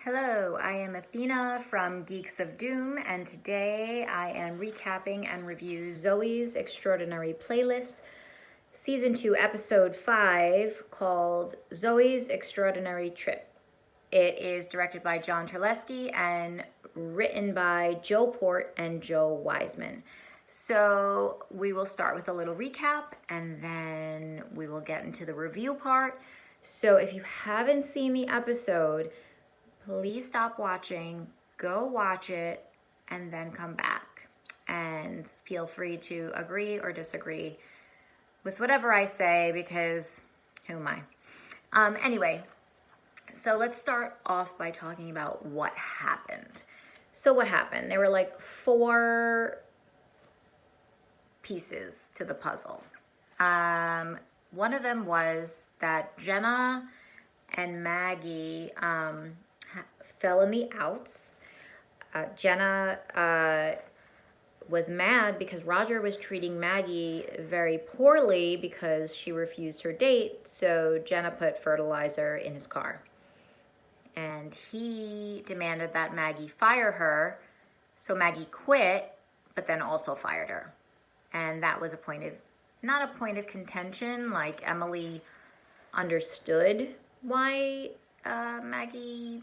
Hello, I am Athena from Geeks of Doom, and today I am recapping and review Zoey's Extraordinary Playlist, Season 2, Episode 5, called Zoey's Extraordinary Trip. It is directed by John Terlesky and written by Joe Port and Joe Wiseman. So we will start with a little recap, and then we will get into the review part. So if you haven't seen the episode, please stop watching, go watch it, and then come back. And feel free to agree or disagree with whatever I say, because who am I? Anyway, so let's start off by talking about what happened. So what happened? There were like 4 pieces to the puzzle. One of them was that Jenna and Maggie fell in the outs. Jenna was mad because Roger was treating Maggie very poorly because she refused her date, so Jenna put fertilizer in his car. And he demanded that Maggie fire her, so Maggie quit, but then also fired her. And that was not a point of contention, like Emily understood why Maggie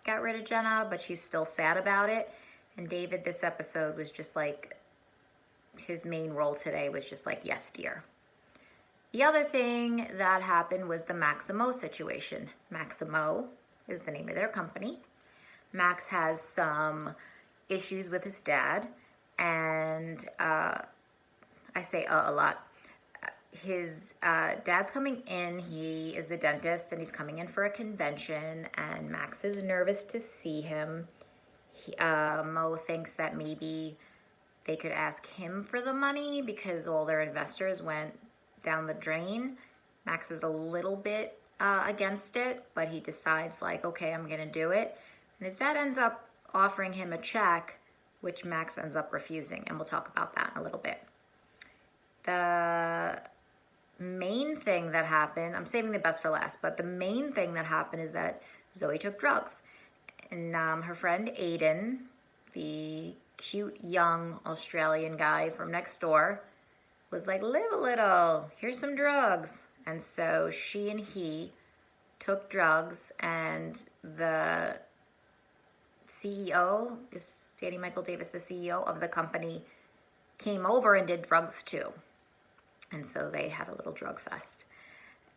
got rid of Jenna, but she's still sad about it. And David, this episode was just like, his main role today was just like, yes, dear. The other thing that happened was the Maximo situation. Maximo is the name of their company. Max has some issues with his dad, and I say a lot. His dad's coming in. He is a dentist, and he's coming in for a convention, and Max is nervous to see him. Mo thinks that maybe they could ask him for the money because all their investors went down the drain. Max is a little bit against it, but he decides like, okay, I'm gonna do it. And his dad ends up offering him a check, which Max ends up refusing, and we'll talk about that in a little bit. The main thing that happened, I'm saving the best for last, but the main thing that happened is that Zoey took drugs. And her friend Aiden, the cute young Australian guy from next door, was like, live a little, here's some drugs. And so she and he took drugs, and the CEO, is Danny Michael Davis, the CEO of the company, came over and did drugs too. And so they had a little drug fest.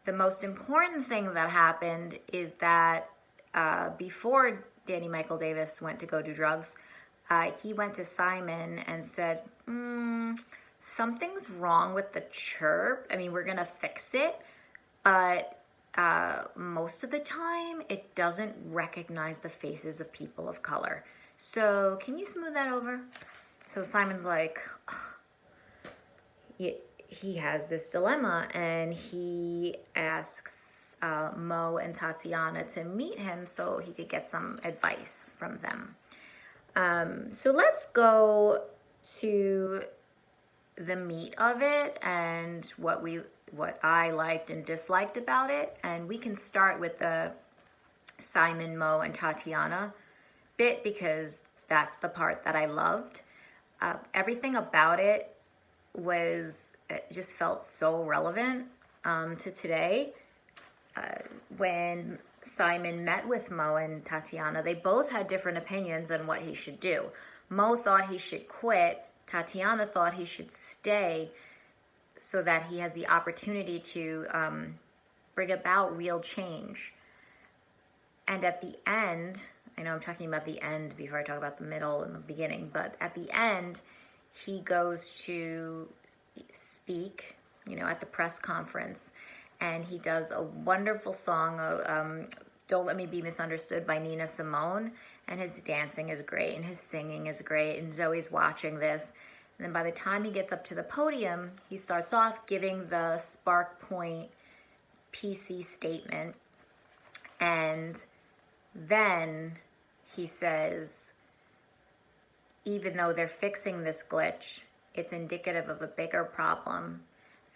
The most important thing that happened is that before Danny Michael Davis went to go do drugs, he went to Simon and said, something's wrong with the chirp. I mean, we're going to fix it, but most of the time it doesn't recognize the faces of people of color. So can you smooth that over? So Simon's like, he has this dilemma, and he asks Mo and Tatiana to meet him so he could get some advice from them. So let's go to the meat of it and what I liked and disliked about it, and we can start with the Simon, Mo, and Tatiana bit because that's the part that I loved. Everything about it just felt so relevant to today. When Simon met with Mo and Tatiana, they both had different opinions on what he should do. Mo thought he should quit. Tatiana thought he should stay so that he has the opportunity to bring about real change. And at the end, I know I'm talking about the end before I talk about the middle and the beginning, but at the end, he goes to speak, at the press conference, and he does a wonderful song of Don't Let Me Be Misunderstood by Nina Simone, and his dancing is great, and his singing is great, and Zoey's watching this. And then by the time he gets up to the podium, he starts off giving the Spark Point PC statement, and then he says, even though they're fixing this glitch, it's indicative of a bigger problem,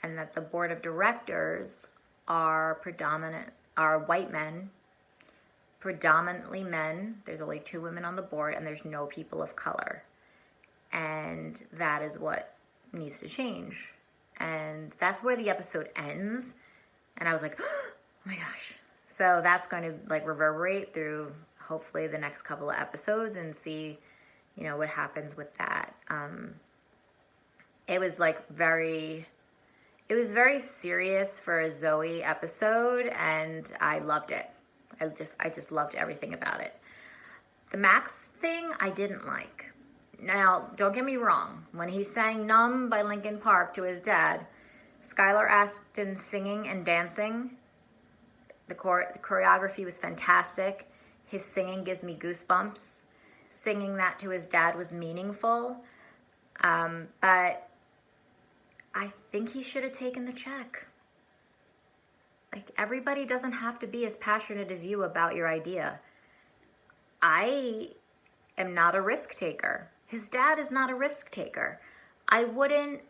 and that the board of directors are white men predominantly men. There's only 2 women on the board, and there's no people of color. And that is what needs to change. And that's where the episode ends. And I was like, oh my gosh. So that's going to like reverberate through hopefully the next couple of episodes and see, you know, what happens with that. It was like very serious for a Zoey episode, and I loved it. I just loved everything about it. The Max thing I didn't like. Now, don't get me wrong. When he sang Numb by Linkin Park to his dad, Skylar Astin singing and dancing, the choreography was fantastic. His singing gives me goosebumps. Singing that to his dad was meaningful. But I think he should have taken the check. Like, everybody doesn't have to be as passionate as you about your idea. I am not a risk taker. His dad is not a risk taker. I wouldn't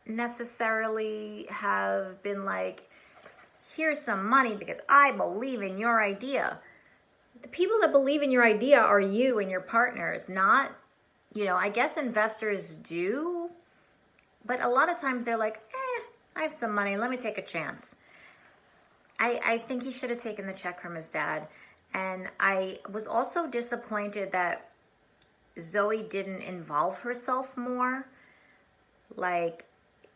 necessarily have been like, here's some money because I believe in your idea. The people that believe in your idea are you and your partners, not, you know, I guess investors do, but a lot of times they're like, I have some money, let me take a chance. I think he should have taken the check from his dad. And I was also disappointed that Zoey didn't involve herself more. Like,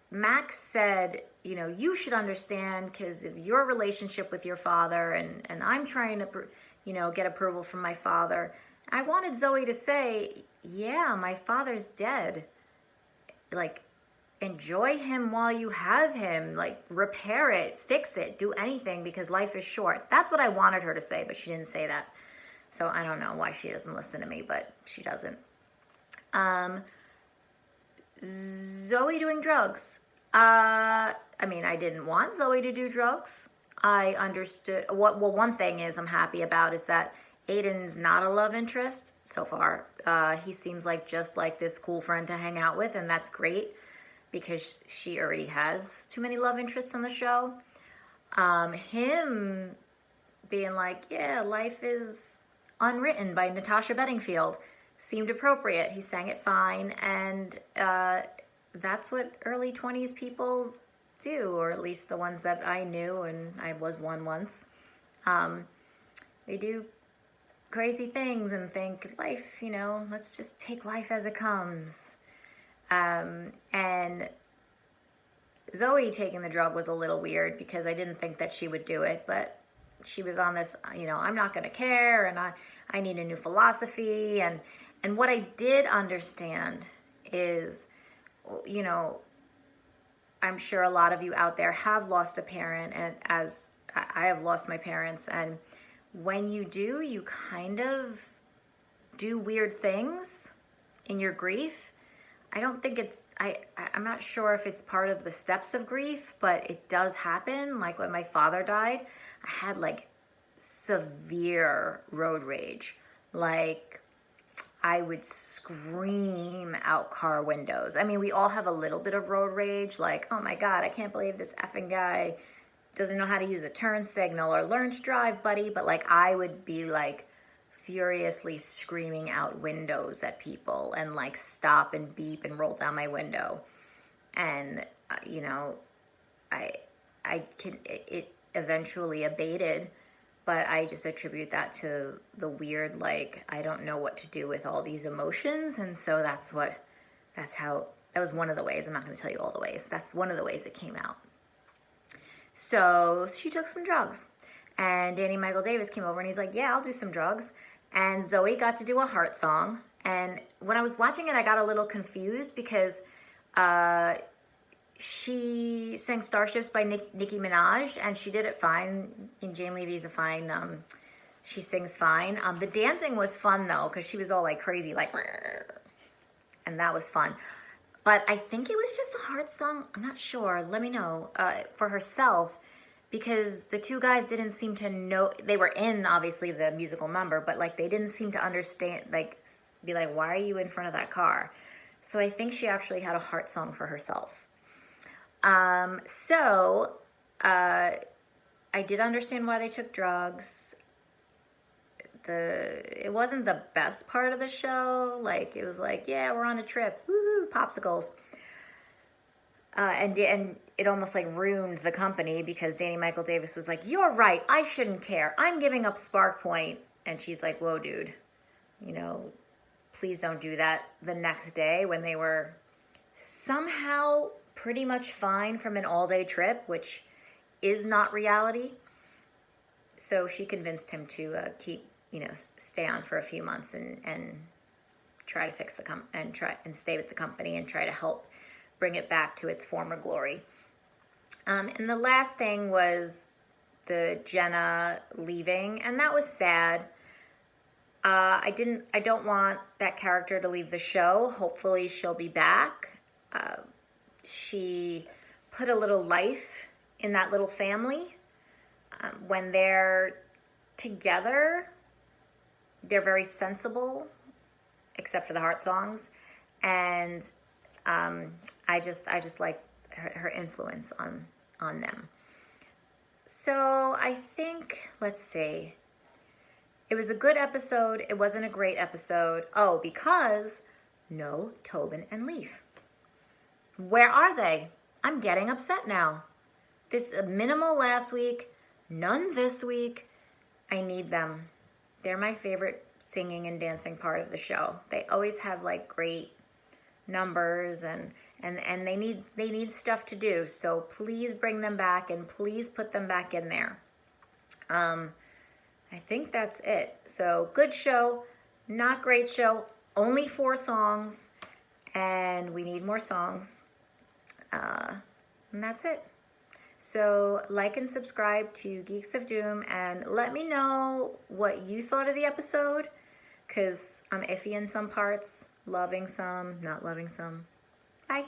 Max said, you know, you should understand because of your relationship with your father, and I'm trying to, you know, get approval from my father. I wanted Zoey to say, yeah, my father's dead. Like, enjoy him while you have him. Like, repair it, fix it, do anything because life is short. That's what I wanted her to say, but she didn't say that. So I don't know why she doesn't listen to me, but she doesn't. Zoey doing drugs. I mean, I didn't want Zoey to do drugs. I understood well, one thing is I'm happy about is that Aiden's not a love interest so far. He seems like just like this cool friend to hang out with, and that's great because she already has too many love interests on the show. Him being like, yeah, life is unwritten by Natasha Bedingfield seemed appropriate. He sang it fine, and that's what early 20s people do, or at least the ones that I knew, and I was one once. They do crazy things and think life, you know, let's just take life as it comes. And Zoey taking the drug was a little weird because I didn't think that she would do it, but she was on this, you know, I'm not going to care, and I need a new philosophy. And what I did understand is, you know, I'm sure a lot of you out there have lost a parent, and as I have lost my parents, and when you do, you kind of do weird things in your grief. I don't think it's, I'm not sure if it's part of the steps of grief, but it does happen. Like when my father died, I had like severe road rage. Like I would scream out car windows. I mean, we all have a little bit of road rage. Like, oh my God, I can't believe this effing guy doesn't know how to use a turn signal or learn to drive, buddy. But like, I would be like furiously screaming out windows at people and like stop and beep and roll down my window. And, you know, it eventually abated. But I just attribute that to the weird, like, I don't know what to do with all these emotions. And so that was one of the ways. I'm not going to tell you all the ways. That's one of the ways it came out. So she took some drugs. And Danny Michael Davis came over and he's like, yeah, I'll do some drugs. And Zoey got to do a heart song. And when I was watching it, I got a little confused because she sang Starships by Nicki Minaj, and she did it fine. And Jane Levy's a fine, she sings fine. The dancing was fun though, because she was all like crazy, like, and that was fun. But I think it was just a heart song. I'm not sure. Let me know. For herself, because the two guys didn't seem to know. They were in, obviously, the musical number, but like they didn't seem to understand, like, be like, why are you in front of that car? So I think she actually had a heart song for herself. I did understand why they took drugs. it wasn't the best part of the show. Like, it was like, yeah, we're on a trip, woohoo, popsicles. And it almost like ruined the company because Danny Michael Davis was like, you're right, I shouldn't care. I'm giving up Spark Point. And she's like, whoa, dude, you know, please don't do that. The next day when they were somehow pretty much fine from an all-day trip, which is not reality. So she convinced him to keep, you know, stay on for a few months and try to fix the and stay with the company and try to help bring it back to its former glory. And the last thing was the Jenna leaving, and that was sad. I don't want that character to leave the show. Hopefully she'll be back. She put a little life in that little family. When they're together, they're very sensible, except for the heart songs, and I just like her influence on them. So I think, let's see, it was a good episode. It wasn't a great episode. Oh, because no Tobin and Leaf. Where are they? I'm getting upset now. This minimal last week, none this week. I need them. They're my favorite singing and dancing part of the show. They always have like great numbers and they need stuff to do. So please bring them back and please put them back in there. I think that's it. So good show, not great show, only 4 songs, and we need more songs. And that's it. So like and subscribe to Geeks of Doom and let me know what you thought of the episode, because I'm iffy in some parts, loving some, not loving some. Bye.